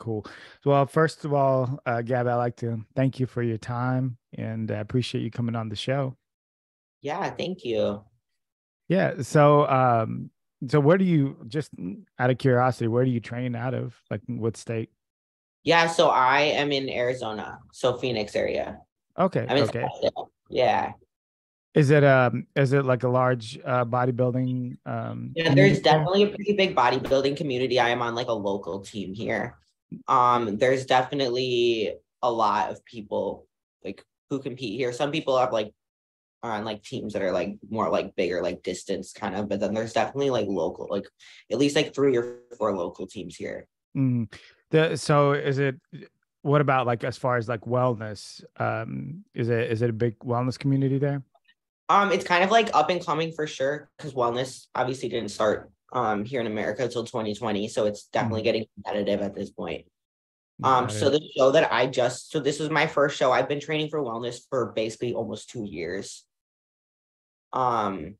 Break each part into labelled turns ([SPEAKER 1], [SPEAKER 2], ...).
[SPEAKER 1] cool. Well, first of all, Gabby, I'd like to thank you for your time and I appreciate you coming on the show.
[SPEAKER 2] Yeah, thank you.
[SPEAKER 1] Yeah. So where do you, just out of curiosity, where do you train out of? Like what state?
[SPEAKER 2] Yeah, so I am in Arizona, so Phoenix area.
[SPEAKER 1] Okay.
[SPEAKER 2] I'm in
[SPEAKER 1] Okay.
[SPEAKER 2] Scottsdale. Yeah.
[SPEAKER 1] Is it like a large bodybuilding
[SPEAKER 2] Yeah, there's
[SPEAKER 1] community there?
[SPEAKER 2] definitely a pretty big bodybuilding community. I am on like a local team here. There's definitely a lot of people like who compete here. Some people have like are on like teams that are like more like bigger, like distance kind of, but then there's definitely like local, like at least like 3 or 4 local teams here.
[SPEAKER 1] Mm. So what about like as far as like wellness? Is it a big wellness community there?
[SPEAKER 2] It's kind of like up and coming for sure because wellness obviously didn't start here in America until 2020, so it's definitely
[SPEAKER 1] Mm.
[SPEAKER 2] getting competitive at this point.
[SPEAKER 1] Got
[SPEAKER 2] So
[SPEAKER 1] it.
[SPEAKER 2] the show that so this was my first show. I've been training for wellness for basically almost 2 years. Um,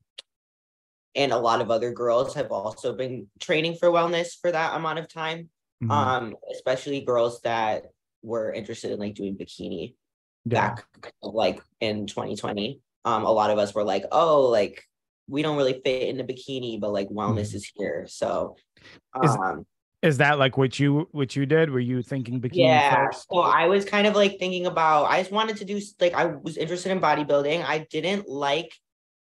[SPEAKER 2] and a lot of other girls have also been training for wellness for that amount of time.
[SPEAKER 1] Mhm.
[SPEAKER 2] Especially girls that were interested in like doing bikini
[SPEAKER 1] Yeah.
[SPEAKER 2] back like in 2020. A lot of us were like, oh, like we don't really fit in the bikini, but like wellness
[SPEAKER 1] Mhm.
[SPEAKER 2] is here. So
[SPEAKER 1] Is
[SPEAKER 2] um
[SPEAKER 1] is that like what you did? Were you thinking bikini
[SPEAKER 2] yeah.
[SPEAKER 1] first?
[SPEAKER 2] So I was kind of like thinking about I just wanted to do like I was interested in bodybuilding. I didn't like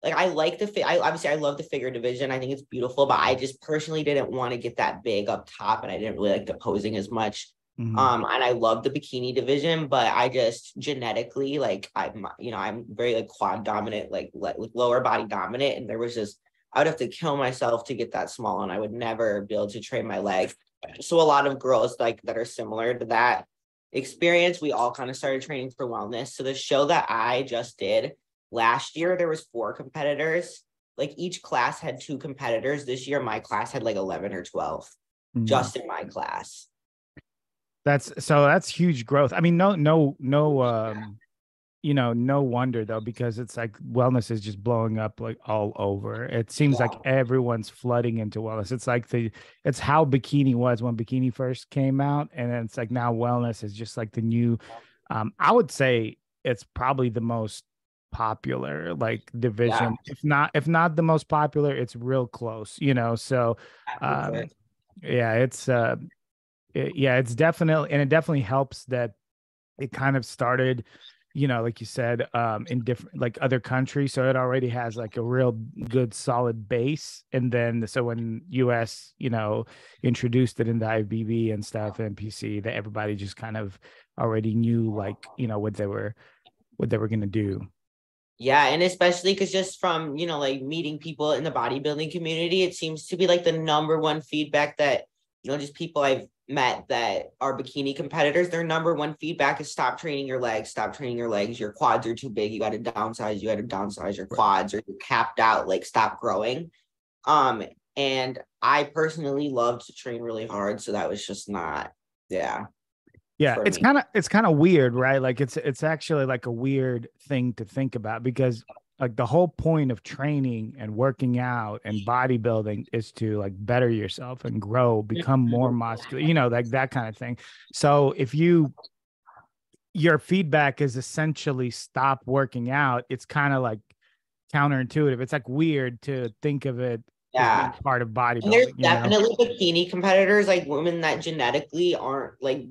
[SPEAKER 2] I like the fit. I obviously I love the figure division. I think it's beautiful, but I just personally didn't want to get that big up top, and I didn't really like the posing as much.
[SPEAKER 1] Mhm.
[SPEAKER 2] And I love the bikini division, but I just genetically like I'm very like quad dominant, like lower body dominant, and there was just I would have to kill myself to get that small, and I would never be able to train my legs. So a lot of girls like that are similar to that experience, we all kind of started training for wellness. So the show that I just did last year, there was 4 competitors. Like each class had 2 competitors. This year, my class had like 11 or 12
[SPEAKER 1] Mhm.
[SPEAKER 2] just in my class.
[SPEAKER 1] That's huge growth. I mean, no, no wonder though, because it's like wellness is just blowing up like all over. It seems like
[SPEAKER 2] Yeah.
[SPEAKER 1] everyone's flooding into wellness. It's how bikini was when bikini first came out, and then it's like now wellness is just like the new. I would say it's probably the most popular like
[SPEAKER 2] Yeah.
[SPEAKER 1] division, if not the most popular, it's real close. So,
[SPEAKER 2] For sure.
[SPEAKER 1] um, yeah, yeah, it's definitely, and it definitely helps that it kind of started, like you said, in different like other countries, so it already has like a real good solid base. And then so when US introduced it into IBB and stuff, NPC, that everybody just kind of already knew like what they were going to do.
[SPEAKER 2] Yeah, and especially because just from, like meeting people in the bodybuilding community, it seems to be like the number one feedback that, just people I've met that are bikini competitors, their number one feedback is stop training your legs, stop training your legs. Your quads are too big. You got to downsize your quads or you're capped out, like stop growing. Um, and I personally love to train really hard. So that was just not, yeah,
[SPEAKER 1] Yeah,
[SPEAKER 2] for
[SPEAKER 1] it's
[SPEAKER 2] me.
[SPEAKER 1] kind of it's kind of weird, right? Like it's actually like a weird thing to think about, because like the whole point of training and working out and bodybuilding is to like better yourself and grow, become more muscular, like that kind of thing. So if your feedback is essentially stop working out, it's kind of like counterintuitive. It's like weird to think of it as being
[SPEAKER 2] Yeah.
[SPEAKER 1] part of
[SPEAKER 2] And there's
[SPEAKER 1] bodybuilding.
[SPEAKER 2] definitely bikini competitors, like women that genetically aren't like,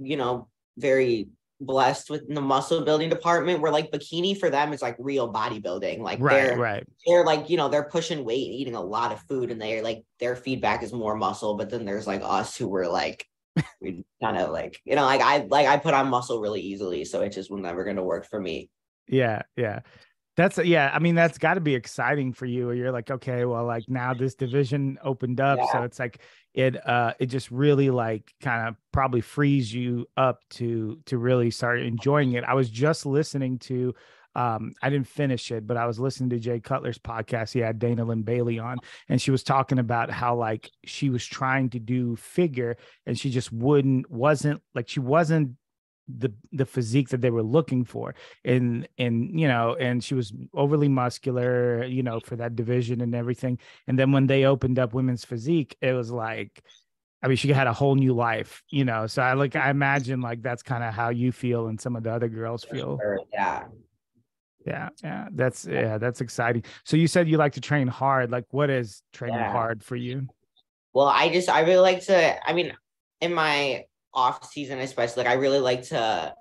[SPEAKER 2] very blessed with the muscle building department, where like bikini for them is like real bodybuilding. Like
[SPEAKER 1] Right,
[SPEAKER 2] they're
[SPEAKER 1] right.
[SPEAKER 2] they're like, they're pushing weight, eating a lot of food, and they're like their feedback is more muscle. But then there's like us who were like we kind of like, like I put on muscle really easily. So it just was never gonna work for me.
[SPEAKER 1] Yeah, yeah. Yeah, I mean, that's got to be exciting for you. Where you're like, okay, well, like now this division opened up, so
[SPEAKER 2] Yeah.
[SPEAKER 1] it's like it just really like kind of probably frees you up to really start enjoying it. I was just listening to I didn't finish it, but I was listening to Jay Cutler's podcast. He had Dana Lynn Bailey on, and she was talking about how like she was trying to do figure, and she just she wasn't the physique that they were looking for. And she was overly muscular, for that division and everything. And then when they opened up women's physique, it was like, I mean, she had a whole new life, you know. So I imagine like that's kind of how you feel and some of the other girls
[SPEAKER 2] For
[SPEAKER 1] feel.
[SPEAKER 2] sure. Yeah.
[SPEAKER 1] That's exciting. So you said you like to train hard. Like, what is training
[SPEAKER 2] Yeah.
[SPEAKER 1] hard for you?
[SPEAKER 2] Well, I really like to, I mean, in my off season, especially, like I really like to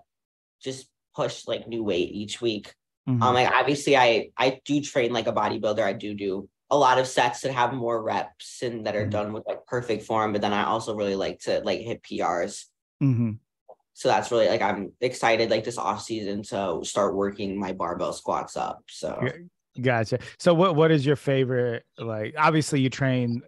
[SPEAKER 2] just push like new weight each week.
[SPEAKER 1] Hmm.
[SPEAKER 2] Like obviously I do train like a bodybuilder. I do a lot of sets that have more reps and that are
[SPEAKER 1] Hmm.
[SPEAKER 2] done with like perfect form. But then I also really like to like hit PRs.
[SPEAKER 1] Hmm.
[SPEAKER 2] So that's really like I'm excited like this off season to start working my barbell squats up. So
[SPEAKER 1] Gotcha. So what is your favorite? Like, obviously you train.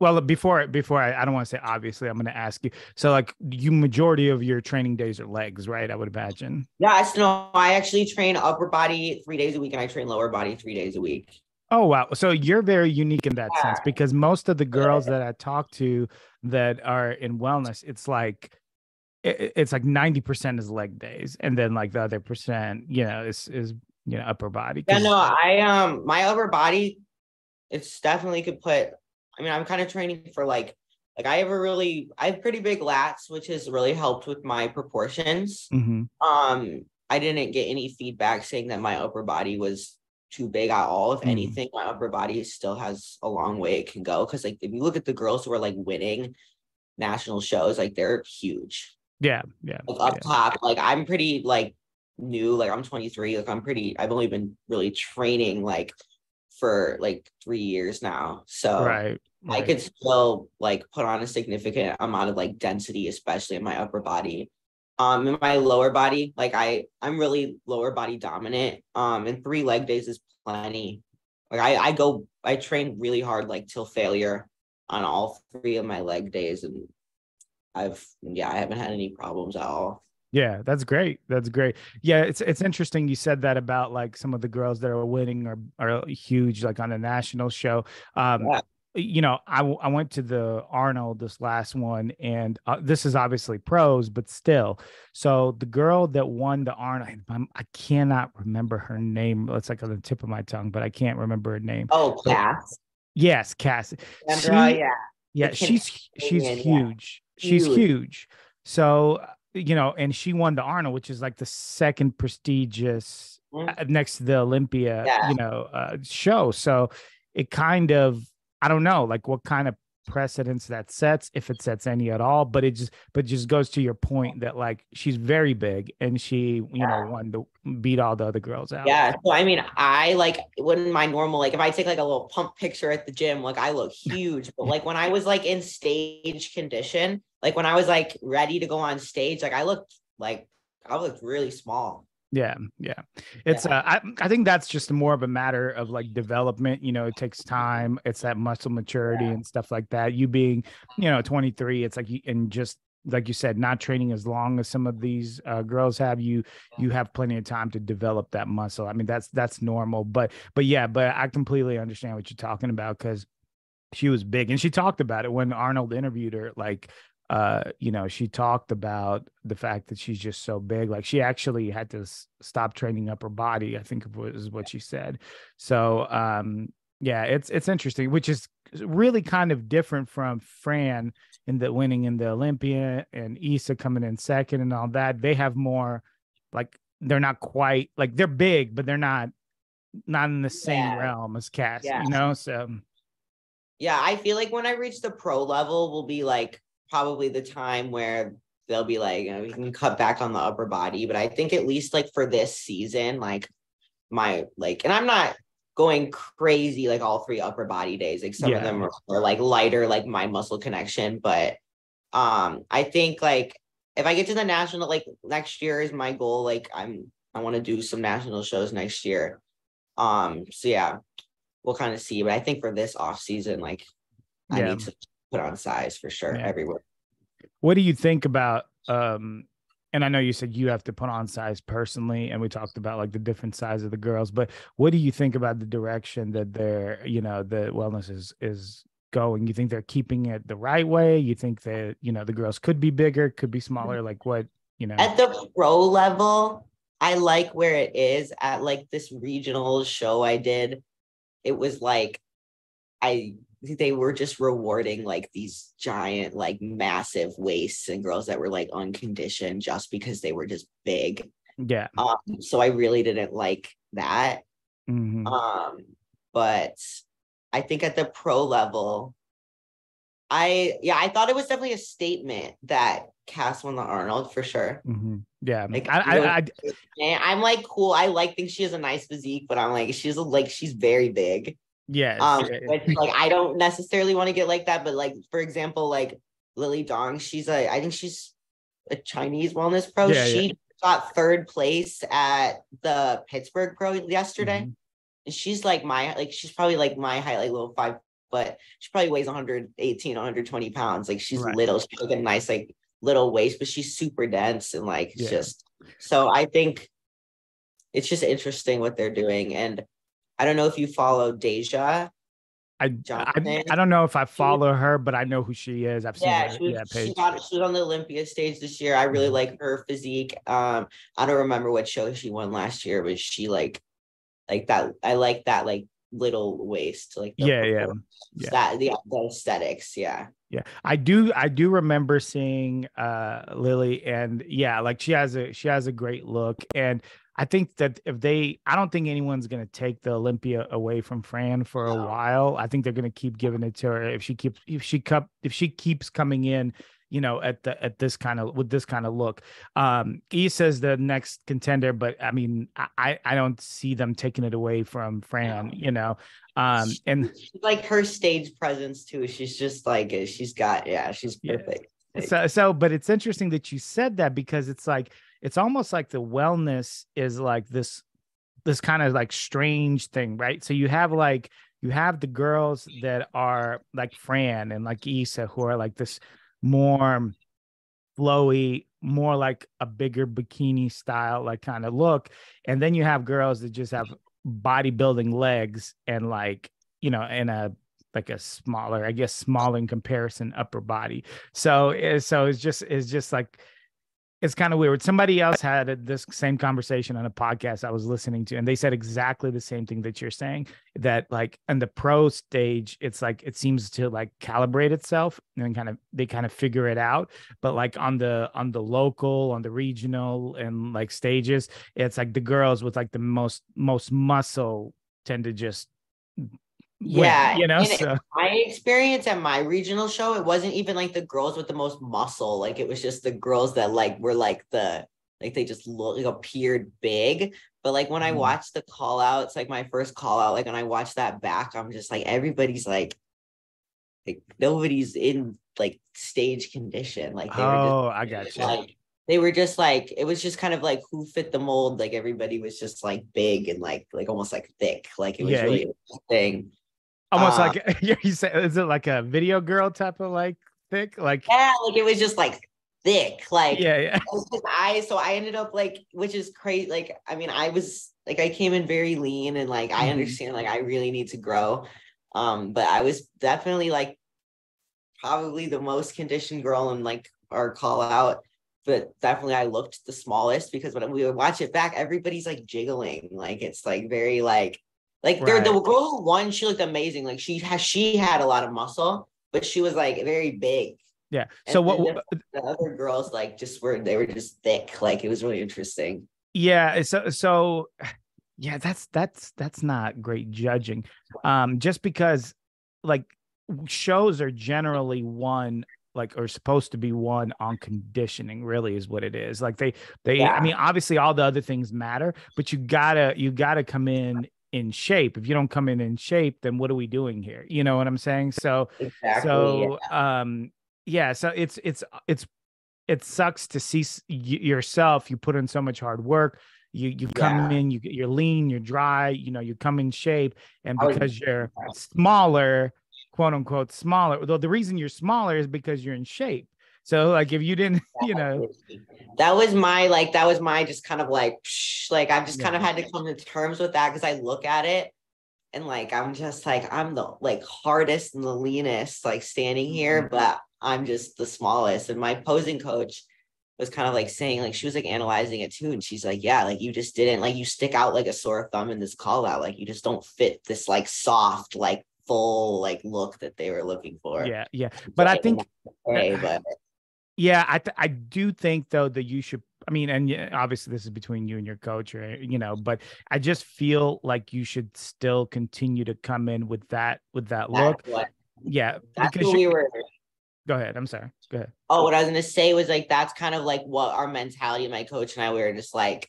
[SPEAKER 1] Well, before I don't want to say obviously, I'm going to ask you. So like, you majority of your training days are legs, right? I would imagine.
[SPEAKER 2] yeah, so no, I actually train upper body 3 days a week and I train lower body 3 days a week.
[SPEAKER 1] Oh wow. So you're very unique in that sense
[SPEAKER 2] Yeah.
[SPEAKER 1] because most of the girls that I talk to that are in wellness, it's like it's like 90% is leg days, and then like the other percent, is upper body.
[SPEAKER 2] Yeah, no,
[SPEAKER 1] Because
[SPEAKER 2] my upper body, it's definitely could put, I mean, I'm kind of training for like I have pretty big lats, which has really helped with my proportions.
[SPEAKER 1] hmm
[SPEAKER 2] I didn't get any feedback saying that my upper body was too big at all. If
[SPEAKER 1] hmm
[SPEAKER 2] anything, my upper body still has a long way it can go. Cause like if you look at the girls who are like winning national shows, like they're huge.
[SPEAKER 1] yeah, yeah,
[SPEAKER 2] Like up
[SPEAKER 1] yeah,
[SPEAKER 2] top, like I'm pretty like new, like I'm 23, like I've only been really training like for like 3 years now. So
[SPEAKER 1] right,
[SPEAKER 2] I
[SPEAKER 1] right.
[SPEAKER 2] could still like put on a significant amount of like density, especially in my upper body. In my lower body, like I'm really lower body dominant. And 3 leg days is plenty. Like I train really hard, like till failure on all 3 of my leg days. And I haven't had any problems at all.
[SPEAKER 1] Yeah, that's great. That's great. Yeah, it's interesting you said that about like some of the girls that are winning are huge like on a national show. Um
[SPEAKER 2] Yeah.
[SPEAKER 1] I went to the Arnold this last one, and this is obviously pros, but still. So the girl that won the Arnold, I cannot remember her name. It's like on the tip of my tongue, but I can't remember her name.
[SPEAKER 2] Oh,
[SPEAKER 1] But
[SPEAKER 2] Cass.
[SPEAKER 1] yes, Cassie.
[SPEAKER 2] Sandra,
[SPEAKER 1] She,
[SPEAKER 2] yeah. The
[SPEAKER 1] yeah, she's
[SPEAKER 2] Canadian, yeah.
[SPEAKER 1] huge. She's
[SPEAKER 2] Huge.
[SPEAKER 1] huge. So, and she won the Arnold, which is like the second prestigious
[SPEAKER 2] Mhm.
[SPEAKER 1] next to the Olympia,
[SPEAKER 2] Yeah.
[SPEAKER 1] show. So it kind of, I don't know, like what kind of precedence that sets, if it sets any at all, but just goes to your point that like she's very big and she, won to beat all the other girls out.
[SPEAKER 2] Yeah. So I mean, I like when my normal, like if I take like a little pump picture at the gym, like I look huge. But like when I was like in stage condition, like when I was like ready to go on stage, like I looked really small.
[SPEAKER 1] Yeah, yeah. It's
[SPEAKER 2] Yeah.
[SPEAKER 1] I think that's just more of a matter of like development, it takes time. It's that muscle maturity
[SPEAKER 2] Yeah.
[SPEAKER 1] and stuff like that. You being, 23, it's like and just like you said, not training as long as some of these girls have, you have plenty of time to develop that muscle. I mean, that's normal, but I completely understand what you're talking about because she was big and she talked about it when Arnold interviewed her. Like, she talked about the fact that she's just so big. Like, she actually had to stop training upper body, I think was what she said. So, yeah, it's interesting, which is really kind of different from Fran in the winning in the Olympia and Issa coming in second and all that. They have more like they're not quite like they're big, but they're not in the same
[SPEAKER 2] Yeah.
[SPEAKER 1] realm as Cass,
[SPEAKER 2] Yeah.
[SPEAKER 1] So
[SPEAKER 2] Yeah. I feel like when I reach the pro level will be like probably the time where they'll be like, we can cut back on the upper body. But I think at least like for this season, like and I'm not going crazy like all 3 upper body days. Like some of
[SPEAKER 1] yeah.
[SPEAKER 2] them are like lighter, like my muscle connection. But I think like if I get to the national, like next year is my goal. Like I want to do some national shows next year. So yeah, we'll kind of see. But I think for this off season, like I
[SPEAKER 1] Yeah.
[SPEAKER 2] need to put on size for sure
[SPEAKER 1] Yeah.
[SPEAKER 2] everywhere.
[SPEAKER 1] What do you think about and I know you said you have to put on size personally, and we talked about like the different size of the girls, but what do you think about the direction that the wellness is going? You think they're keeping it the right way? You think that, the girls could be bigger, could be smaller? Like what,
[SPEAKER 2] At the pro level, I like where it is at like this regional show I did. It was like I they were just rewarding like these giant, like massive waists and girls that were like unconditioned just because they were just big.
[SPEAKER 1] Yeah.
[SPEAKER 2] So I really didn't like that.
[SPEAKER 1] Mm-hmm.
[SPEAKER 2] But I think at the pro level, I thought it was definitely a statement that Cass won the Arnold for sure.
[SPEAKER 1] Mm-hmm. Yeah.
[SPEAKER 2] Like I'm like, cool. I think she has a nice physique, but I'm like, she's very big.
[SPEAKER 1] Yes.
[SPEAKER 2] Which, like, I don't necessarily want to get like that, but like, for example, like Lily Dong, I think she's a Chinese wellness pro.
[SPEAKER 1] Yeah,
[SPEAKER 2] she got third place at the Pittsburgh Pro yesterday.
[SPEAKER 1] Mm-hmm.
[SPEAKER 2] And she's like she's probably like my height, like little 5, but she probably weighs 118, 120 pounds. Like she's little, she's like a nice, like little waist, but she's super dense and like just, so I think it's just interesting what they're doing. And I don't know if you follow Deja.
[SPEAKER 1] I don't know if I follow her, but I know who she is. I've seen her.
[SPEAKER 2] She was on the Olympia stage this year. I really like her physique. I don't remember what show she won last year, but she like that. I like that like little waist, like the aesthetics. Yeah.
[SPEAKER 1] I do remember seeing Lily, and like she has a great look. And I think that I don't think anyone's going to take the Olympia away from Fran for a while. I think they're going to keep giving it to her if she keeps coming in, at this kind of, with this kind of look. Issa's the next contender, but I mean, I don't see them taking it away from Fran, and
[SPEAKER 2] like her stage presence too. She's just like, she's perfect.
[SPEAKER 1] But it's interesting that you said that, because it's like, it's almost like the wellness is like this kind of like strange thing, right? So you have the girls that are like Fran and like Issa, who are like this more flowy, more like a bigger bikini style, like kind of look. And then you have girls that just have bodybuilding legs and like, in a smaller in comparison upper body. So it's just like, it's kind of weird. Somebody else had this same conversation on a podcast I was listening to, and they said exactly the same thing that you're saying, that like in the pro stage, it's like, it seems to like calibrate itself and they kind of figure it out. But like on the local, on the regional and like stages, it's like the girls with like the most muscle tend to just win, so
[SPEAKER 2] my experience at my regional show, it wasn't even like the girls with the most muscle. Like it was just the girls that like were like they just look, like, appeared big. But like when I watched the call outs, like my first call out, like when I watched that back, I'm just like, everybody's like nobody's in like stage condition. Like they were
[SPEAKER 1] I got you.
[SPEAKER 2] Like they were just like, it was just kind of like who fit the mold. Like everybody was just like big and like almost like thick. Like it was really interesting.
[SPEAKER 1] Almost like you say, is it like a video girl type of like thick? Like
[SPEAKER 2] like it was just like thick. Like I ended up like, which is crazy. Like I mean, I was like, I came in very lean and like I understand like I really need to grow. But I was definitely like probably the most conditioned girl in like our call out. But definitely I looked the smallest, because when we would watch it back, everybody's like jiggling. Like it's like very like they're the girl who won, she looked amazing. Like she had a lot of muscle, but she was like very big.
[SPEAKER 1] Yeah.
[SPEAKER 2] And
[SPEAKER 1] so
[SPEAKER 2] the other girls like they were just thick. Like it was really interesting.
[SPEAKER 1] Yeah. So yeah, that's not great judging. Just because like shows are generally won, like, or supposed to be won on conditioning, really is what it is. Like I mean, obviously all the other things matter, but you gotta come in shape. If you don't come in shape, then what are we doing here? You know what I'm saying? So so it sucks to see yourself. You put in so much hard work. You come in, you're lean, you're dry, you come in shape, and because you're smaller, quote unquote smaller, though the reason you're smaller is because you're in shape. So like if you didn't,
[SPEAKER 2] that was my just kind of like I've just kind of had to come to terms with that, because I look at it and like I'm just like, I'm the like hardest and the leanest like standing here, but I'm just the smallest. And my posing coach was kind of like saying, like, she was like analyzing it too, and she's like, yeah, like you just didn't, like, you stick out like a sore thumb in this call out, like you just don't fit this like soft like full like look that they were looking for.
[SPEAKER 1] Yeah. But I think,
[SPEAKER 2] but
[SPEAKER 1] yeah, I do think though that you should. I mean, and obviously this is between you and your coach, or but I just feel like you should still continue to come in with that look. Yeah,
[SPEAKER 2] that's
[SPEAKER 1] because
[SPEAKER 2] what we were.
[SPEAKER 1] Go ahead. I'm sorry. Go ahead.
[SPEAKER 2] Oh, what I was gonna say was like that's kind of like what our mentality, my coach and I, we were just like,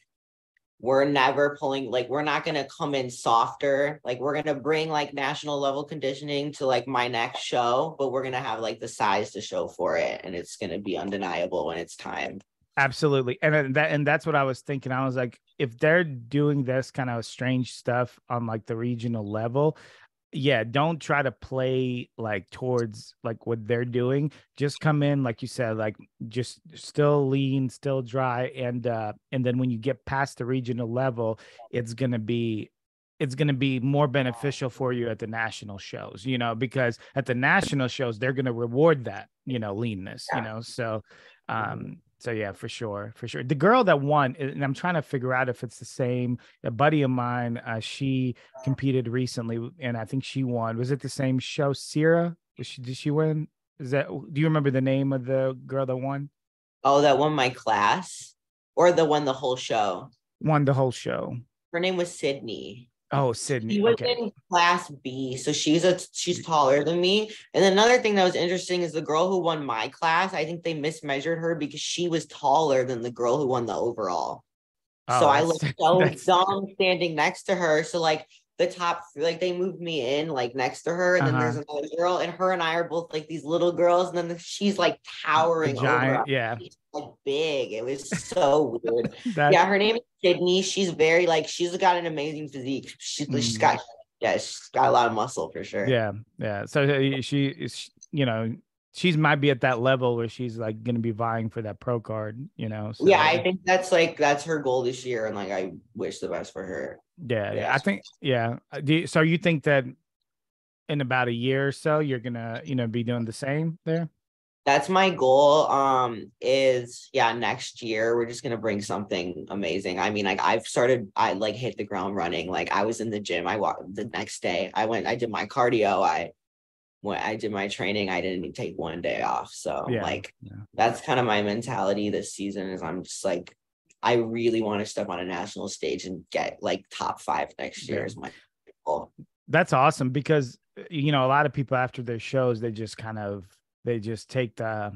[SPEAKER 2] we're never pulling, like we're not gonna come in softer. Like we're gonna bring like national level conditioning to like my next show, but we're gonna have like the size to show for it, and it's gonna be undeniable when it's time.
[SPEAKER 1] Absolutely. And that's what I was thinking. I was like, if they're doing this kind of strange stuff on like the regional level, yeah, don't try to play like towards like what they're doing. Just come in, like you said, like just still lean, still dry. And then when you get past the regional level, it's gonna be more beneficial for you at the national shows, because at the national shows, they're gonna reward that, leanness, so yeah, for sure. The girl that won, and I'm trying to figure out if it's the same. A buddy of mine, she competed recently, and I think she won. Was it the same show? Sierra? Did she win? Do you remember the name of the girl that won?
[SPEAKER 2] Oh, that won my class, or the one the whole show?
[SPEAKER 1] Won the whole show.
[SPEAKER 2] Her name was Sydney.
[SPEAKER 1] Oh, Sydney.
[SPEAKER 2] She was in class B, so she's taller than me. And another thing that was interesting is the girl who won my class, I think they mismeasured her because she was taller than the girl who won the overall. So I looked so dumb standing next to her. So like the top, like they moved me in like next to her, and then there's another girl, and her and I are both like these little girls, and then she's like towering over.
[SPEAKER 1] Yeah,
[SPEAKER 2] she's like big. It was so weird. Yeah, her name is Sydney. She's very like she's got an amazing physique. She's got a lot of muscle for sure.
[SPEAKER 1] Yeah. So she is, she's might be at that level where she's like going to be vying for that pro card, So.
[SPEAKER 2] Yeah, I think that's her goal this year, and like I wish the best for her.
[SPEAKER 1] Yeah. I think, so you think that in about a year or so, you're gonna, be doing the same there?
[SPEAKER 2] That's my goal. Is next year we're just gonna bring something amazing. I mean, like I like hit the ground running. Like I was in the gym. I walked the next day. I did my cardio. When I did my training, I didn't even take one day off. So that's kind of my mentality this season is I'm just like, I really want to step on a national stage and get like top 5 next year is my goal.
[SPEAKER 1] That's awesome because, a lot of people after their shows, they just take the,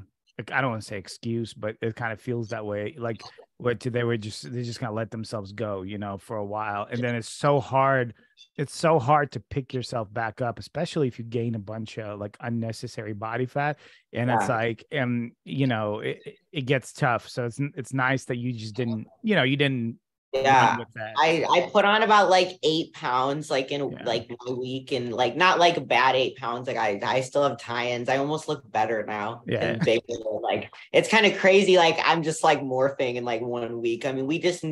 [SPEAKER 1] I don't want to say excuse, but it kind of feels that way. Like they just kind of let themselves go, for a while. And then it's so hard to pick yourself back up, especially if you gain a bunch of like unnecessary body fat. And it's like, it gets tough. So it's nice that you just didn't, you didn't.
[SPEAKER 2] I put on about like 8 pounds like in like my week, and like not like a bad 8 pounds. Like I still have tie-ins. I almost look better now. And bigger. Like it's kind of crazy. Like I'm just like morphing in like 1 week. I mean, we just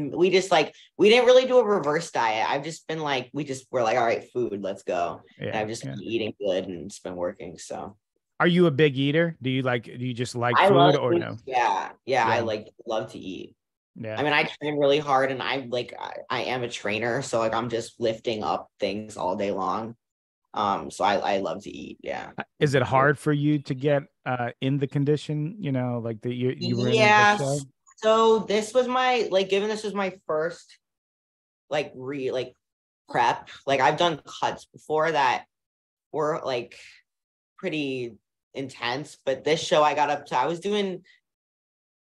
[SPEAKER 2] like we didn't really do a reverse diet. I've just been like we're like, all right, food, let's go. And I've just been eating good and it's been working. So
[SPEAKER 1] are you a big eater? Do you just like food or no?
[SPEAKER 2] Yeah. I love to eat.
[SPEAKER 1] Yeah.
[SPEAKER 2] I mean, I train really hard, and I am a trainer, so like I'm just lifting up things all day long. So I love to eat. Yeah.
[SPEAKER 1] Is it hard for you to get in the condition? Like that you were in the show?
[SPEAKER 2] So this was given this was my first prep. Like I've done cuts before that were like pretty intense, but this show I got up to,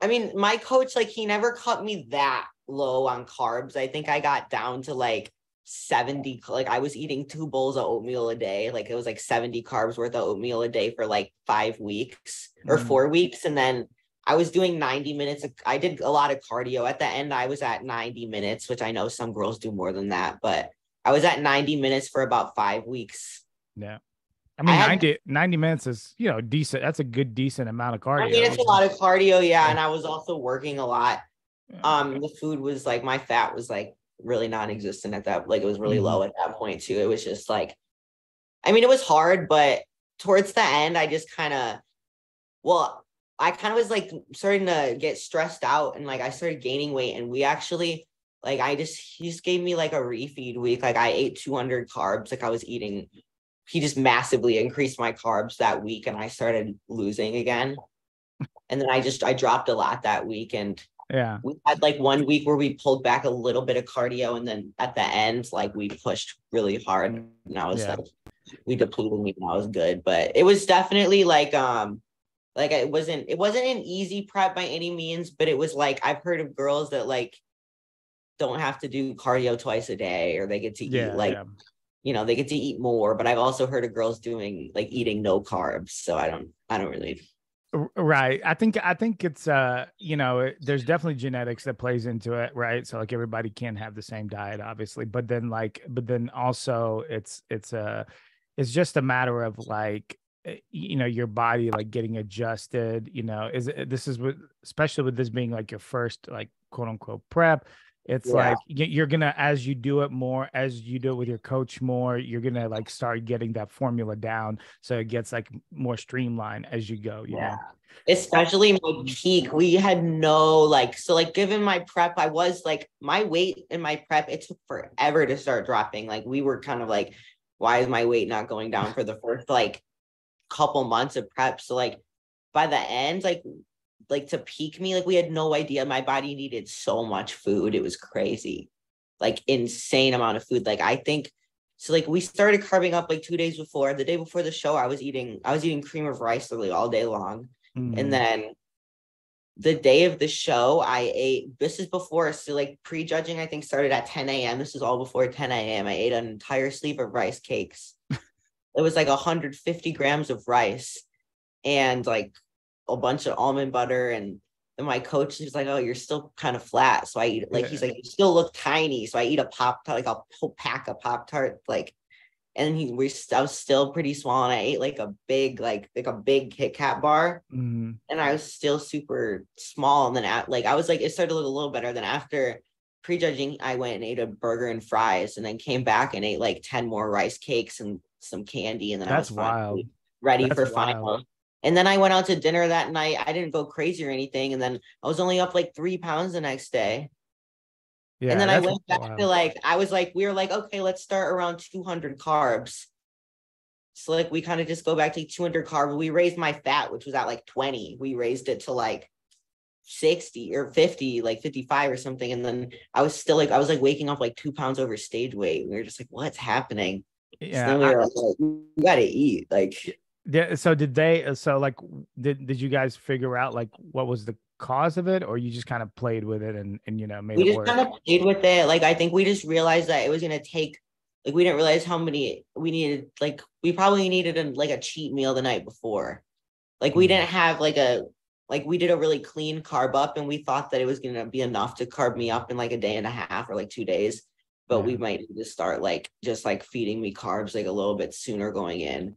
[SPEAKER 2] I mean, my coach, like, he never cut me that low on carbs. I think I got down to like 70. Like I was eating 2 bowls of oatmeal a day. Like it was like 70 carbs worth of oatmeal a day for like 5 weeks or 4 weeks. And then I was doing 90 minutes. I did a lot of cardio. At the end, I was at 90 minutes, which I know some girls do more than that, but I was at 90 minutes for about 5 weeks.
[SPEAKER 1] Yeah. I mean, 90 minutes is, decent. That's a decent amount of cardio.
[SPEAKER 2] I mean, it's a lot of cardio. Yeah. And I was also working a lot. The food was like, my fat was like really non-existent at that. Like it was really low at that point too. It was just like, I mean, it was hard, but towards the end, I just I was like starting to get stressed out, and like I started gaining weight, and we actually he just gave me like a refeed week. Like I ate 200 carbs. Like I was eating he just massively increased my carbs that week, and I started losing again. And then I dropped a lot that week, and
[SPEAKER 1] Yeah.
[SPEAKER 2] we had like 1 week where we pulled back a little bit of cardio, and then at the end, like we pushed really hard, and I was like, we depleted me, and I was good. But it was definitely like it wasn't an easy prep by any means, but it was like, I've heard of girls that like don't have to do cardio twice a day, or they get to eat like, they get to eat more. But I've also heard of girls doing like eating no carbs. So I don't really.
[SPEAKER 1] Right. I think it's there's definitely genetics that plays into it, right? So like everybody can't have the same diet, obviously, but then also it's just a matter of like, your body like getting adjusted, this is what, especially with this being like your first like quote unquote prep. It's like you're gonna, as you do it more, as you do it with your coach more, you're gonna like start getting that formula down, so it gets like more streamlined as you go. You know,
[SPEAKER 2] especially my peak, we had no like, so like given my prep, I was like, my weight in my prep, it took forever to start dropping. Like we were kind of like, why is my weight not going down for the first like couple months of prep? So like by the end, like to peak me, like we had no idea. My body needed so much food. It was crazy, like insane amount of food. Like I think so, like we started carving up like 2 days before. The day before the show, I was eating cream of rice literally all day long. And then the day of the show, I ate, this is before, so like prejudging, I think started at 10 a.m. This is all before 10 a.m. I ate an entire sleeve of rice cakes. It was like 150 grams of rice and like a bunch of almond butter. And then my coach was like, oh, you're still kind of flat. So I eat, like, he's like, you still look tiny. So I eat a Pop-Tart, like a whole pack of Pop-Tart, like, and I was still pretty small, and I ate like a big, like a big Kit Kat bar, and I was still super small. And then I was like, it started to look a little better. Then after prejudging, I went and ate a burger and fries, and then came back and ate like 10 more rice cakes and some candy, and then I was finally ready for final. And then I went out to dinner that night. I didn't go crazy or anything, and then I was only up like 3 pounds the next day. Yeah, and then I went back to like, I was like, we were like, okay, let's start around 200 carbs. So like, we kind of just go back to 200 carbs. We raised my fat, which was at like 20. We raised it to like 60 or 50, like 55 or something. And then I was waking up like 2 pounds over stage weight. We were just like, what's happening? Yeah. So then we were like, you gotta eat. Like,
[SPEAKER 1] yeah. So did you guys figure out like what was the cause of it, or you just kind of played with it and made it work?
[SPEAKER 2] We just kind of played with it. Like I think we just realized that it was gonna take, like we didn't realize how many we needed. Like we probably needed a cheat meal the night before. Like we didn't have like we did a really clean carb up, and we thought that it was gonna be enough to carb me up in like a day and a half or like 2 days. But we might need to start like just like feeding me carbs like a little bit sooner going in.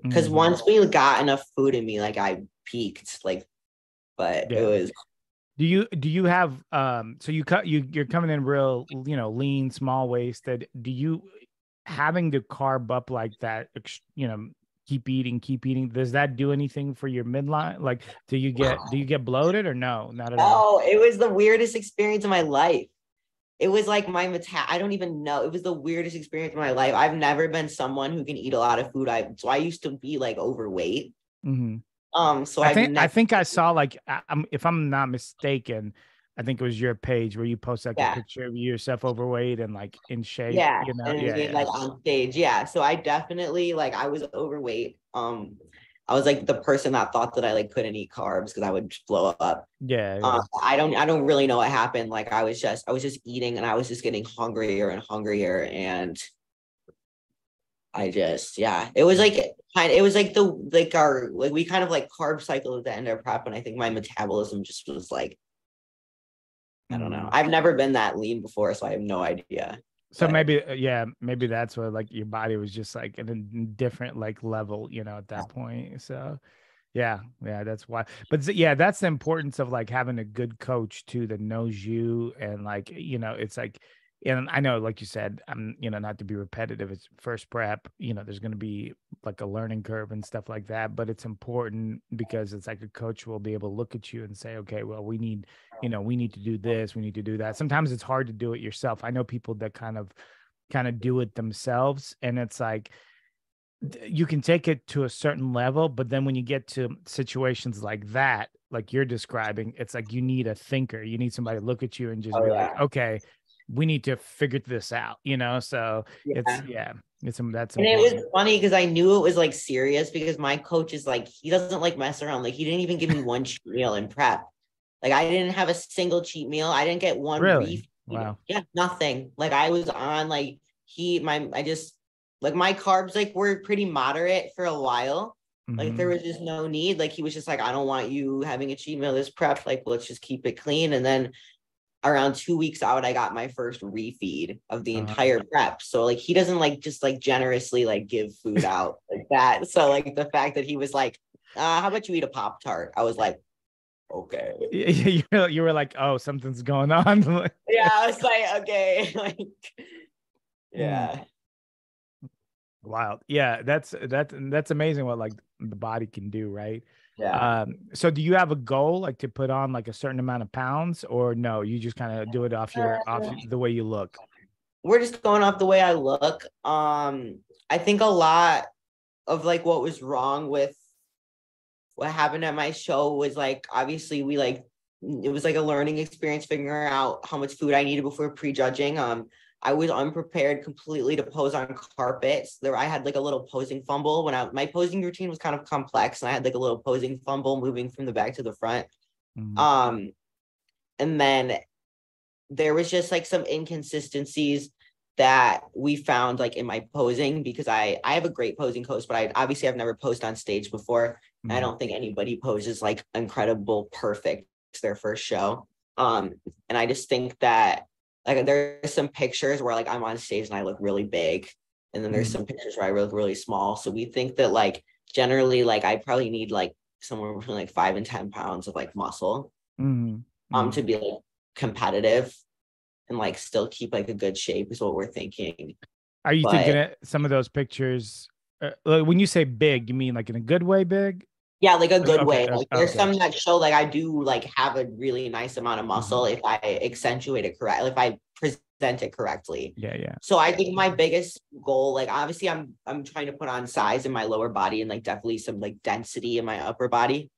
[SPEAKER 2] Because once we got enough food in me, like I peaked, like, but it was.
[SPEAKER 1] Do you have so you're coming in real, lean, small waisted. Do you, having to carb up like that, keep eating, does that do anything for your midline? Like, do you get bloated, or no? Not at all.
[SPEAKER 2] No, it was the weirdest experience of my life. It was like I don't even know. It was the weirdest experience of my life. I've never been someone who can eat a lot of food. So I used to be like overweight. So
[SPEAKER 1] I think I saw like, if I'm not mistaken, I think it was your page where you posted like a picture of yourself overweight and like in shape.
[SPEAKER 2] Yeah, like on stage. Yeah, so I definitely like, I was overweight. I was like the person that thought that I like couldn't eat carbs because I would just blow up. I don't really know what happened. Like I was just eating, and I was just getting hungrier and hungrier, and it was like we kind of like carb cycle at the end of prep, and I think my metabolism just was like, I don't know. I've never been that lean before, so I have no idea.
[SPEAKER 1] So maybe that's what, like, your body was just like at a different like level, at that point. So yeah, that's why. But that's the importance of like having a good coach too that knows you, and like, it's like, and I know, like you said, not to be repetitive, it's first prep, there's going to be like a learning curve and stuff like that, but it's important because it's like a coach will be able to look at you and say, okay, well, we need to do this, we need to do that. Sometimes it's hard to do it yourself. I know people that kind of do it themselves, and it's like, you can take it to a certain level, but then when you get to situations like that, like you're describing, it's like you need a thinker. You need somebody to look at you and just
[SPEAKER 2] Oh
[SPEAKER 1] be like,
[SPEAKER 2] yeah.
[SPEAKER 1] okay, we need to figure this out, you know? So it's,
[SPEAKER 2] Yeah.
[SPEAKER 1] yeah, that's
[SPEAKER 2] And it was
[SPEAKER 1] important.
[SPEAKER 2] funny because I knew it was like serious because my coach is like, he doesn't like mess around. Like he didn't even give me one cheat meal in prep. Like I didn't have a single cheat meal. I didn't get one
[SPEAKER 1] Really?
[SPEAKER 2] refeed.
[SPEAKER 1] Wow.
[SPEAKER 2] Yeah, nothing. Like I was on like I just like my carbs like were pretty moderate for a while. Like there
[SPEAKER 1] Hmm.
[SPEAKER 2] was just no need. Like he was just like, I don't want you having a cheat meal this prep. Like let's just keep it clean. And then around 2 weeks out, I got my first refeed of the
[SPEAKER 1] Uh,
[SPEAKER 2] entire prep. So like he doesn't like just like generously like give food out like that. So like the fact that he was like, how about you eat a Pop-Tart? I was like, okay.
[SPEAKER 1] you were like, oh, something's going on.
[SPEAKER 2] Yeah, I was like, okay. Like,
[SPEAKER 1] Mm,
[SPEAKER 2] yeah.
[SPEAKER 1] wild. Yeah, that's amazing what like the body can do, right?
[SPEAKER 2] Yeah.
[SPEAKER 1] So do you have a goal like to put on like a certain amount of pounds, or no, you just kind of do it off the way you look?
[SPEAKER 2] We're just going off the way I look. I think a lot of like what was wrong with what happened at my show was like obviously we like it was like a learning experience figuring out how much food I needed before prejudging. I was unprepared completely to pose on carpets. There I had like a little posing fumble when my posing routine was kind of complex and I had like a little posing fumble moving from the back to the front.
[SPEAKER 1] Mhm.
[SPEAKER 2] Um and then there was just like some inconsistencies that we found like in my posing because I have a great posing coach, but I've never posed on stage before. I
[SPEAKER 1] Mhm.
[SPEAKER 2] don't think anybody poses like incredible perfect. It's their first show. And I just think that like there's some pictures where like I'm on stage and I look really big. And then there's
[SPEAKER 1] Mhm.
[SPEAKER 2] some pictures where I look really small. So we think that like generally like I probably need like somewhere between like 5 and 10 pounds of like muscle
[SPEAKER 1] Mhm. Mhm.
[SPEAKER 2] to be like competitive and like still keep like a good shape is what we're thinking.
[SPEAKER 1] Are you thinking
[SPEAKER 2] But
[SPEAKER 1] that some of those pictures, like when you say big, you mean like in a good way big?
[SPEAKER 2] yeah, like a good
[SPEAKER 1] Okay,
[SPEAKER 2] way. Like there's
[SPEAKER 1] okay.
[SPEAKER 2] some that show like I do like have a really nice amount of muscle
[SPEAKER 1] Mhm.
[SPEAKER 2] if I accentuate it correctly, if I present it correctly.
[SPEAKER 1] Yeah, yeah.
[SPEAKER 2] So I think my biggest goal, like obviously I'm trying to put on size in my lower body and like definitely some like density in my upper body.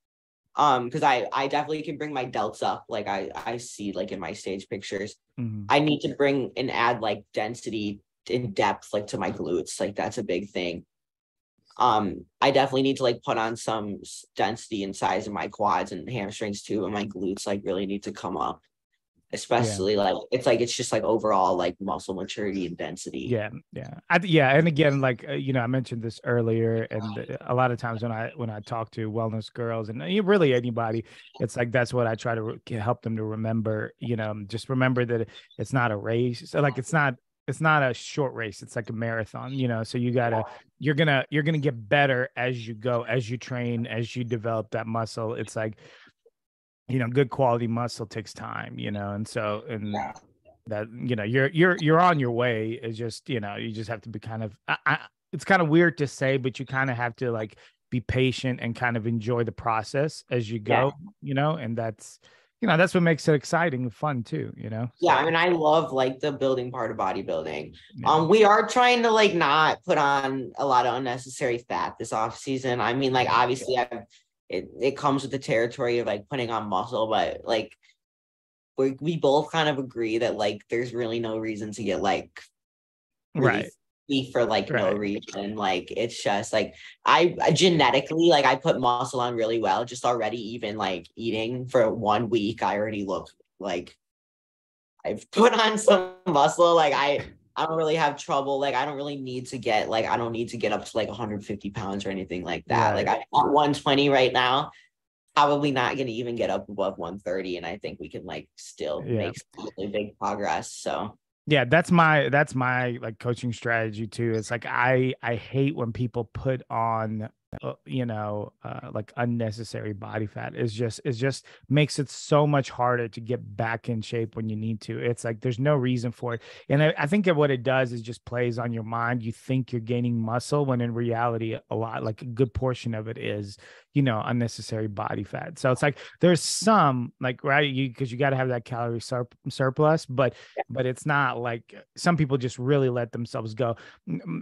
[SPEAKER 2] Because I definitely can bring my delts up like I see like in my stage pictures.
[SPEAKER 1] Mhm.
[SPEAKER 2] I need to bring and add like density in depth like to my glutes. Like that's a big thing. I definitely need to like put on some density and size in my quads and hamstrings too, and my glutes like really need to come up,
[SPEAKER 1] Yeah.
[SPEAKER 2] especially like it's just like overall like muscle maturity and density.
[SPEAKER 1] Yeah, yeah, yeah, and again, like I mentioned this earlier, and a lot of times when I talk to wellness girls and really anybody, it's like that's what I try to help them to remember. Just remember that it's not a race. So like it's not a short race. It's like a marathon. So you're gonna get better as you go, as you train, as you develop that muscle. It's like good quality muscle takes time. And so and that you're on your way. Is just you just have to be kind of it's kind of weird to say, but you kind of have to like be patient and kind of enjoy the process as you
[SPEAKER 2] Yeah.
[SPEAKER 1] go. And that's what makes it exciting and fun too.
[SPEAKER 2] Yeah,
[SPEAKER 1] So
[SPEAKER 2] I mean, I love like the building part of bodybuilding.
[SPEAKER 1] yeah.
[SPEAKER 2] We are trying to like not put on a lot of unnecessary fat this off season. I mean, like
[SPEAKER 1] Yeah.
[SPEAKER 2] obviously it comes with the territory of like putting on muscle, but like we both kind of agree that like there's really no reason to get like really
[SPEAKER 1] Right.
[SPEAKER 2] beef for like no
[SPEAKER 1] Right.
[SPEAKER 2] reason. Like it's just like I genetically like I put muscle on really well. Just already even like eating for 1 week, I already look like I've put on some muscle. Like I don't really have trouble. Like I don't really need to get like I don't need to get up to like 150 pounds or anything like that. Like
[SPEAKER 1] Right.
[SPEAKER 2] I'm at 120 right now. Probably not going to even get up above 130, and I think we can like still
[SPEAKER 1] Yeah.
[SPEAKER 2] make some really big progress. So
[SPEAKER 1] Yeah, that's my like coaching strategy too. It's like I hate when people put on like unnecessary body fat. It's just makes it so much harder to get back in shape when you need to. It's like there's no reason for it. And I think that what it does is just plays on your mind. You think you're gaining muscle when in reality a lot, like a good portion of it is unnecessary body fat. So it's like there's some like, right, because you got to have that calorie surplus, but it's not like some people just really let themselves go.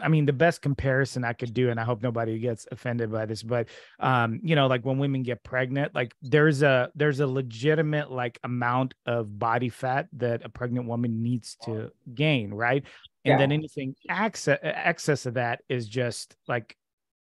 [SPEAKER 1] I mean, the best comparison I could do, and I hope nobody gets offended by this, but like when women get pregnant, like there's a legitimate like amount of body fat that a pregnant woman needs to gain, right? And then anything excess of that is just like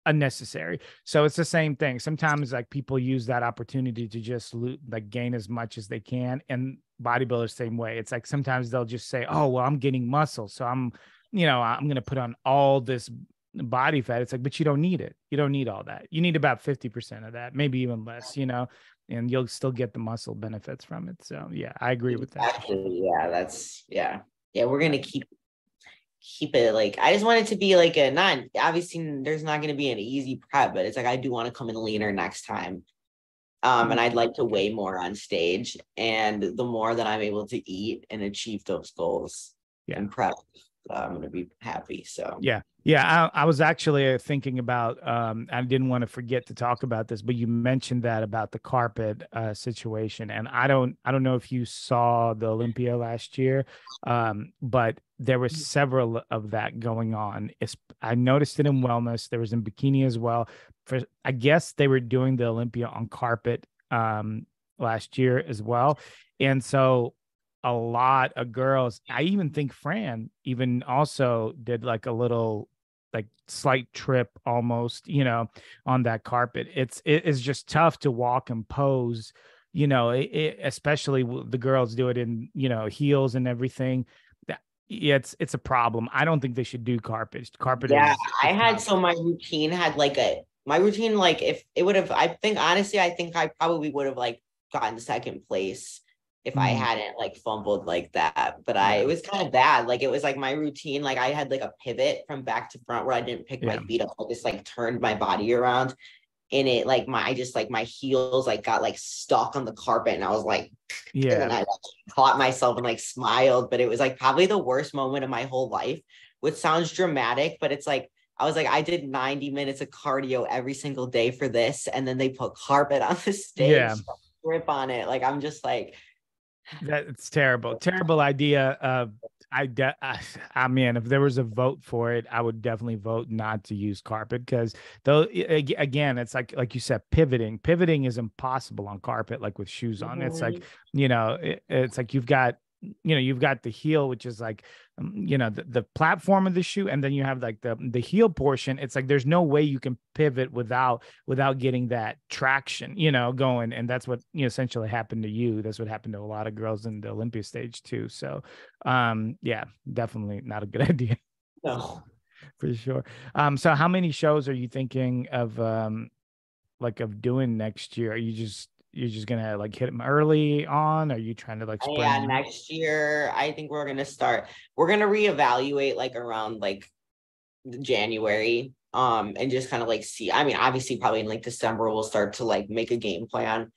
[SPEAKER 1] unnecessary. So it's the same thing. Sometimes like people use that opportunity to just like gain as much as they can. And bodybuilders same way. It's like sometimes they'll just say, "Oh, well, I'm getting muscle, so I'm going to put on all this body fat." It's like, but you don't need it. You don't need all that. You need about 50% of that, maybe even less, and you'll still get the muscle benefits from it. So yeah, I agree with that.
[SPEAKER 2] Exactly. Yeah, that's we're gonna keep it like, I just want it to be like a not, obviously there's not going to be an easy prep, but it's like I do want to come in leaner next time, and I'd like to weigh more on stage, and the more that I'm able to eat and achieve those goals and prep, I'm going to be happy. So
[SPEAKER 1] I was actually thinking about, I didn't want to forget to talk about this, but you mentioned that about the carpet situation. And I don't know if you saw the Olympia last year, but there was several of that going on. I noticed it in wellness. There was in bikini as well. I guess they were doing the Olympia on carpet last year as well. And so a lot of girls, I even think Fran even also did like a little like slight trip almost, on that carpet. It's just tough to walk and pose, especially the girls do it in, heels and everything. It's a problem. I don't think they should do carpet. Carpet
[SPEAKER 2] I had, so my routine had like my routine, like if it would have, I think honestly, I think I probably would have like gotten second place if I hadn't like fumbled like that. But it was kind of bad. Like it was like my routine, like I had like a pivot from back to front where I didn't pick my feet up. I just like turned my body around, and it like my heels like got like stuck on the carpet, and I was like, and then I like, caught myself and like smiled. But it was like probably the worst moment of my whole life, which sounds dramatic, but it's like I was like, I did 90 minutes of cardio every single day for this, and then they put carpet on the stage, grip on it. Like I'm just like,
[SPEAKER 1] that's terrible idea. I mean, if there was a vote for it, I would definitely vote not to use carpet, because though again, it's like you said, pivoting is impossible on carpet, like with shoes on. It's like, it's like you've got the heel, which is like, the platform of the shoe, and then you have like the heel portion. It's like there's no way you can pivot without getting that traction, going. And that's what essentially happened to you. That's what happened to a lot of girls in the Olympia stage too. So definitely not a good idea.
[SPEAKER 2] no.
[SPEAKER 1] For sure. So how many shows are you thinking of doing next year? Are you're just gonna like hit them early on? Are you trying to like spread?
[SPEAKER 2] Next year I think we're gonna reevaluate like around like January, and just kind of like see. I mean, obviously probably in like December we'll start to like make a game plan,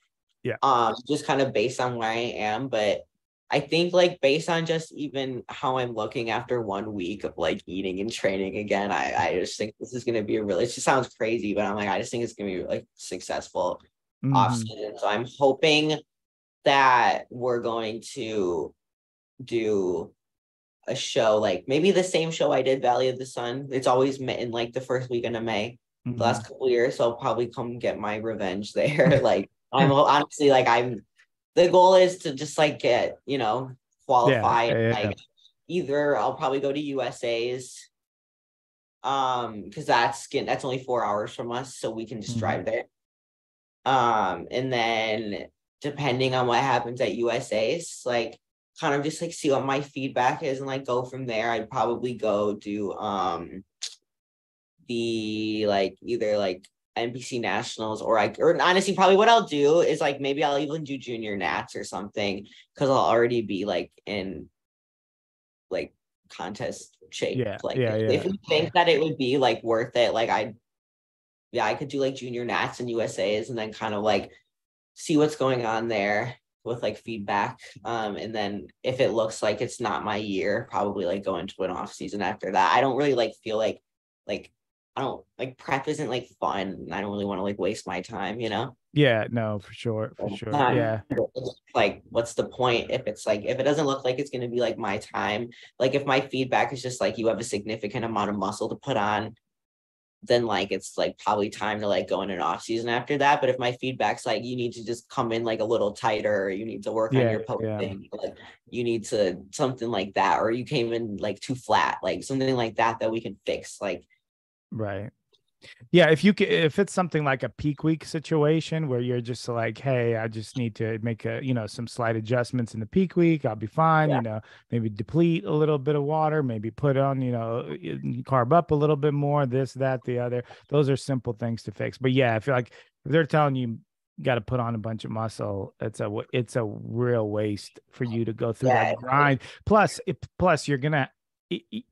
[SPEAKER 2] just kind of based on where I am. But I think like based on just even how I'm looking after 1 week of like eating and training again, I just think this is going to be it just sounds crazy, but I'm like, I just think it's going to be like successful off season. So I'm hoping that we're going to do a show, like maybe the same show I did, Valley of the Sun. It's always met in like the first weekend of May, the last couple of years. So I'll probably come get my revenge there. Like I'm honestly like the goal is to just like get, qualify. Like either I'll probably go to USA's, because that's only 4 hours from us, so we can just drive there. And then depending on what happens at USA's, like kind of just like see what my feedback is and like go from there. I'd probably go do the like either like NPC Nationals, or honestly probably what I'll do is like maybe I'll even do junior nats or something, because I'll already be like in like contest shape. If we think that it would be like worth it, like I could do like junior nats and USA's, and then kind of like see what's going on there with like feedback. And then if it looks like it's not my year, probably like go into an off season after that. I don't really like feel like I don't like prep isn't like fun. And I don't really want to like waste my time, you know?
[SPEAKER 1] Yeah, no, for sure. For sure. Yeah.
[SPEAKER 2] Like, what's the point if it's like, if it doesn't look like it's going to be like my time, like if my feedback is just like you have a significant amount of muscle to put on, then like it's like probably time to like go in an off season after that. But if my feedback's like you need to just come in like a little tighter, or you need to work on
[SPEAKER 1] Yeah.
[SPEAKER 2] your
[SPEAKER 1] Yeah.
[SPEAKER 2] posting, like you need to something like that, or you came in like too flat, like something like that we can fix. Like,
[SPEAKER 1] Right. Yeah, if it's something like a peak week situation where you're just like, hey, I just need to make some slight adjustments in the peak week, I'll be fine,
[SPEAKER 2] yeah,
[SPEAKER 1] maybe deplete a little bit of water, maybe put on, carb up a little bit more, this, that, the other. Those are simple things to fix. But yeah, I feel like if they're telling you got to put on a bunch of muscle, it's a real waste for you to go through that
[SPEAKER 2] yeah,
[SPEAKER 1] grind. Plus you're gonna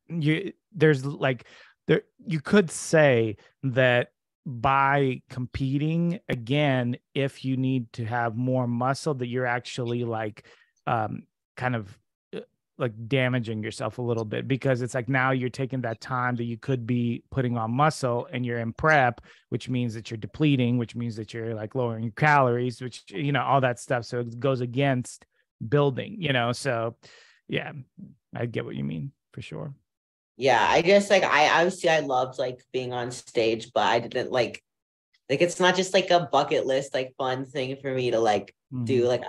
[SPEAKER 1] you there's like there you could say that by competing again, if you need to have more muscle, that you're actually like kind of like damaging yourself a little bit, because it's like now you're taking that time that you could be putting on muscle and you're in prep, which means that you're depleting, which means that you're like lowering your calories, which all that stuff, so it goes against building, so yeah, I get what you mean for sure.
[SPEAKER 2] yeah. I just like I obviously I loved like being on stage, but I didn't like it's not just like a bucket list like fun thing for me to like do.
[SPEAKER 1] Mm-hmm.
[SPEAKER 2] Like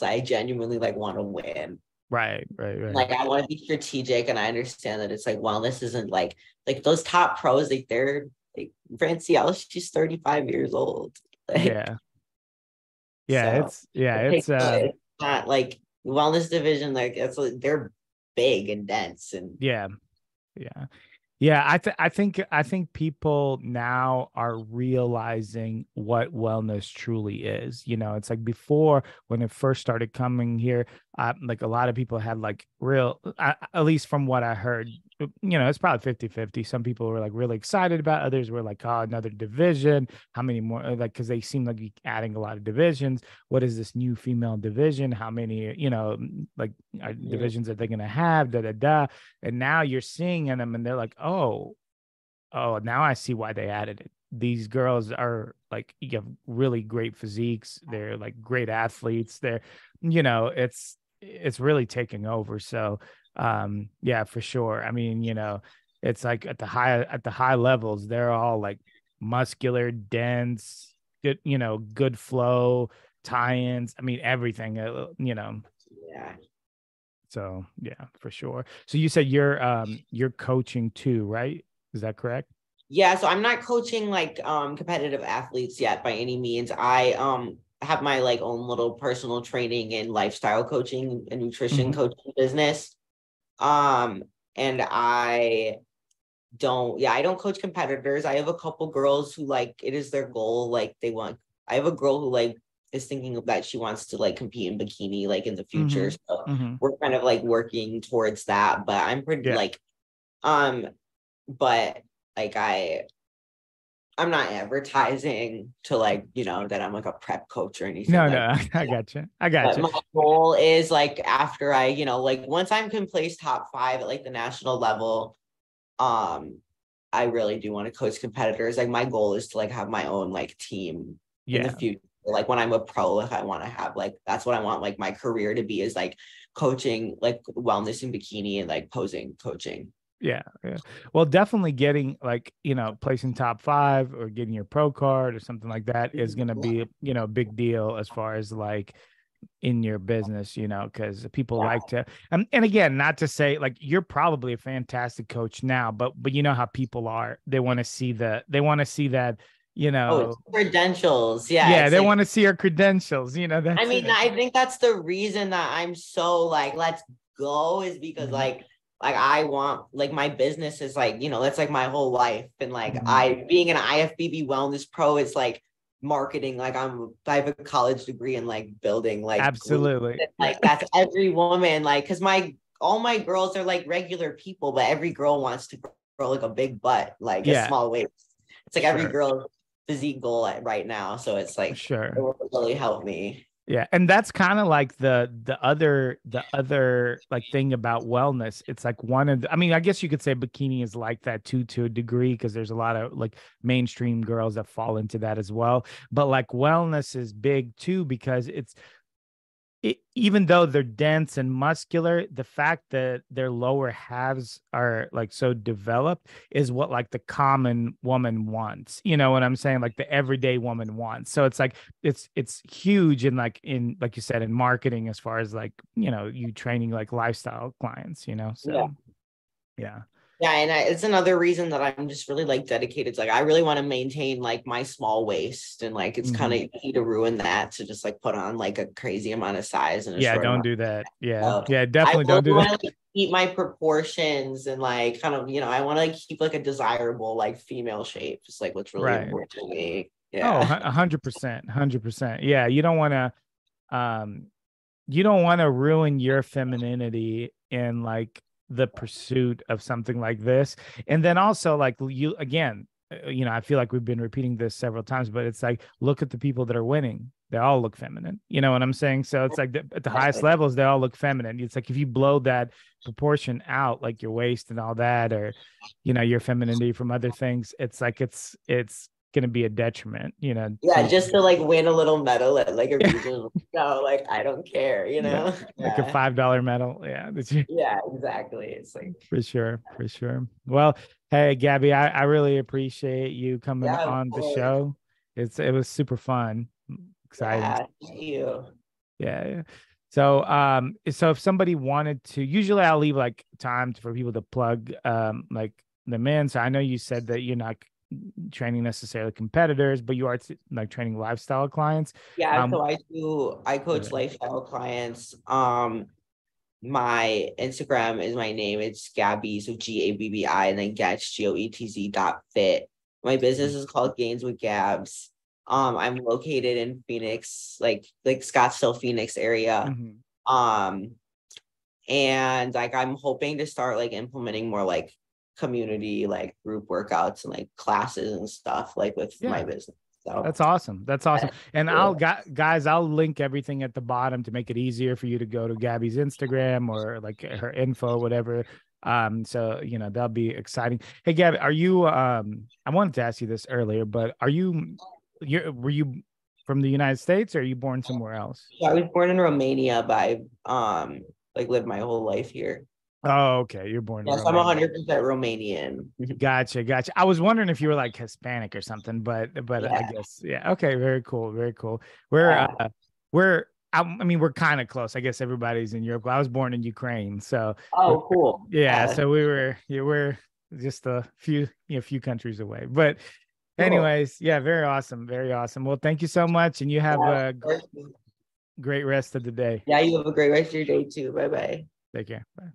[SPEAKER 2] I genuinely like want to win.
[SPEAKER 1] Right.
[SPEAKER 2] Like I want to be strategic, and I understand that it's like wellness isn't like those top pros, like they're like Francielle, she's 35 years old. Like
[SPEAKER 1] Yeah.
[SPEAKER 2] so it's not like wellness division, like it's like they're big and dense and
[SPEAKER 1] Yeah. Yeah. Yeah, I think people now are realizing what wellness truly is. It's like before, when it first started coming here, like a lot of people had like real, at least from what I heard, it's probably 50-50. Some people were like really excited about, others were like, oh, another division. How many more? Like, because they seem like adding a lot of divisions. What is this new female division? How many, like divisions are they going to have? Da da da. And now you're seeing in them and they're like, oh, now I see why they added it. These girls are like, you have really great physiques. They're like great athletes. It's really taking over. So yeah, for sure. I mean, it's like at the high levels, they're all like muscular, dense, good flow, tie-ins. I mean, everything,
[SPEAKER 2] yeah.
[SPEAKER 1] so yeah, for sure. So you said you're coaching too, right? Is that correct?
[SPEAKER 2] Yeah, so I'm not coaching like competitive athletes yet by any means. I have my like own little personal training and lifestyle coaching and nutrition
[SPEAKER 1] Mm-hmm.
[SPEAKER 2] coaching business. Um and I don't coach competitors. I have a couple girls who like it is their goal, like they want. I have a girl who like is thinking of that she wants to like compete in bikini like in the future. So
[SPEAKER 1] Mm-hmm. Mm-hmm.
[SPEAKER 2] we're kind of like working towards that, but I'm pretty
[SPEAKER 1] Yeah.
[SPEAKER 2] like um but like I'm not advertising to like, that I'm like a prep coach or anything
[SPEAKER 1] No,
[SPEAKER 2] like
[SPEAKER 1] no, I
[SPEAKER 2] that.
[SPEAKER 1] got you. I got
[SPEAKER 2] But
[SPEAKER 1] you.
[SPEAKER 2] my goal is like after I, like once I'm can place top 5 at like the national level, um, I really do want to coach competitors. Like my goal is to like have my own like team in the
[SPEAKER 1] Yeah.
[SPEAKER 2] future. Like when I'm a pro, if I want to have like that's what I want like my career to be, is like coaching like wellness in bikini and like posing coaching.
[SPEAKER 1] Yeah, yeah. Well, definitely getting like, placing top 5 or getting your pro card or something like that is going to be, a big deal as far as like in your business, because people
[SPEAKER 2] Yeah.
[SPEAKER 1] like to, and again, not to say like you're probably a fantastic coach now, but you know how people are, they want to see that,
[SPEAKER 2] Oh, it's credentials. Yeah,
[SPEAKER 1] yeah,
[SPEAKER 2] it's
[SPEAKER 1] they
[SPEAKER 2] like
[SPEAKER 1] want to see your credentials,
[SPEAKER 2] I
[SPEAKER 1] that's
[SPEAKER 2] mean,
[SPEAKER 1] it.
[SPEAKER 2] I think that's the reason that I'm so like, let's go, is because
[SPEAKER 1] Mhm.
[SPEAKER 2] like I want like my business is like, that's like my whole life. And like
[SPEAKER 1] Mhm.
[SPEAKER 2] I being an IFBB wellness pro, it's like marketing, like I have a college degree in like building like groups.
[SPEAKER 1] Absolutely.
[SPEAKER 2] And,
[SPEAKER 1] Yeah.
[SPEAKER 2] like that's every woman, like because my all my girls are like regular people, but every girl wants to grow like a big butt, like a
[SPEAKER 1] Yeah,
[SPEAKER 2] small waist. It's like every
[SPEAKER 1] sure.
[SPEAKER 2] girl's physique goal right now. So it's like it
[SPEAKER 1] Sure.
[SPEAKER 2] will really help me.
[SPEAKER 1] Yeah, and that's kind of like the other like thing about wellness. It's like one of I mean, I guess you could say bikini is like that too, to a degree, because there's a lot of like mainstream girls that fall into that as well. But like wellness is big too, because even though they're dense and muscular, the fact that their lower halves are like so developed is what like the common woman wants. You know what I'm saying? Like the everyday woman wants. So it's like it's huge in like you said in marketing, as far as like, you training like lifestyle clients,
[SPEAKER 2] Yeah.
[SPEAKER 1] So yeah.
[SPEAKER 2] Yeah, and it's another reason that I'm just really like dedicated to, like, I really want to maintain like my small waist, and like it's kind
[SPEAKER 1] Hmm.
[SPEAKER 2] of easy to ruin that, to just like put on like a crazy amount of size in a
[SPEAKER 1] Yeah,
[SPEAKER 2] short
[SPEAKER 1] don't
[SPEAKER 2] amount.
[SPEAKER 1] do that. Yeah.
[SPEAKER 2] So
[SPEAKER 1] Yeah,
[SPEAKER 2] I
[SPEAKER 1] definitely
[SPEAKER 2] really
[SPEAKER 1] don't do that.
[SPEAKER 2] want to like, keep my proportions and like kind of, I want to like keep like a desirable like female shape. Just like what's really
[SPEAKER 1] Right.
[SPEAKER 2] important to me.
[SPEAKER 1] Oh,
[SPEAKER 2] Yeah.
[SPEAKER 1] 100%, 100%. Yeah, um you don't want to ruin your femininity in like the pursuit of something like this. And then also like you again, I feel like we've been repeating this several times, but it's like look at the people that are winning. They all look feminine. You know what I'm saying? So it's like at the highest
[SPEAKER 2] Exactly.
[SPEAKER 1] levels, they all look feminine. It's like if you blow that proportion out, like your waist and all that, or your femininity from other things, it's like it's gonna be a detriment,
[SPEAKER 2] Yeah,
[SPEAKER 1] to
[SPEAKER 2] just to like win a little medal at like a
[SPEAKER 1] yeah,
[SPEAKER 2] regional. No, like I don't care, you
[SPEAKER 1] yeah,
[SPEAKER 2] know?
[SPEAKER 1] like a
[SPEAKER 2] Yeah.
[SPEAKER 1] $5 medal. Yeah, that's
[SPEAKER 2] Yeah, exactly. It's like,
[SPEAKER 1] for sure, for sure. Well, hey, Gabby, I really appreciate you coming
[SPEAKER 2] yeah, of
[SPEAKER 1] on the
[SPEAKER 2] course.
[SPEAKER 1] show. It was super fun, exciting.
[SPEAKER 2] Yeah, thank you.
[SPEAKER 1] Yeah, yeah. So if somebody wanted to, usually I'll leave like time for people to plug like them in. So I know you said that you're not training necessarily competitors, but you are like training lifestyle clients.
[SPEAKER 2] Yeah, so
[SPEAKER 1] Um,
[SPEAKER 2] I coach
[SPEAKER 1] okay.
[SPEAKER 2] lifestyle clients. My Instagram is my name. It's Gabby, so Gabbi, and then Goetz, Goetz.fit. My business is called Gains with Gabs. I'm located in Phoenix, like Scottsdale, Phoenix area.
[SPEAKER 1] Mhm.
[SPEAKER 2] Um, and like I'm hoping to start like implementing more like community like group workouts and like classes and stuff like with my
[SPEAKER 1] Yeah.
[SPEAKER 2] business. So
[SPEAKER 1] That's awesome. That's awesome. And
[SPEAKER 2] yeah.
[SPEAKER 1] guys, I'll link everything at the bottom to make it easier for you to go to Gabby's Instagram or like her info, whatever. So that'll be exciting. Hey, Gabby, are you I wanted to ask you this earlier, but were you from the United States, or are you born somewhere else?
[SPEAKER 2] So I was born in Romania, but I like lived my whole life here.
[SPEAKER 1] Oh, okay. You're born in
[SPEAKER 2] Yes, I'm
[SPEAKER 1] Romania.
[SPEAKER 2] 100% Romanian.
[SPEAKER 1] Gotcha, gotcha. I was wondering if you were like Hispanic or something, but I
[SPEAKER 2] Yeah.
[SPEAKER 1] guess yeah. Okay, very cool, very cool. We're
[SPEAKER 2] Yeah.
[SPEAKER 1] we're I mean we're kind of close. I guess everybody's in Europe. I was born in Ukraine, so we're,
[SPEAKER 2] Oh, cool.
[SPEAKER 1] yeah.
[SPEAKER 2] Yeah.
[SPEAKER 1] So we're just a few countries away. But
[SPEAKER 2] Cool.
[SPEAKER 1] anyways, yeah, very awesome, very awesome. Well, thank you so much, and you have
[SPEAKER 2] Yeah.
[SPEAKER 1] a great rest of the day.
[SPEAKER 2] Yeah, you have a great rest of your day too. Bye bye.
[SPEAKER 1] Take care. Bye.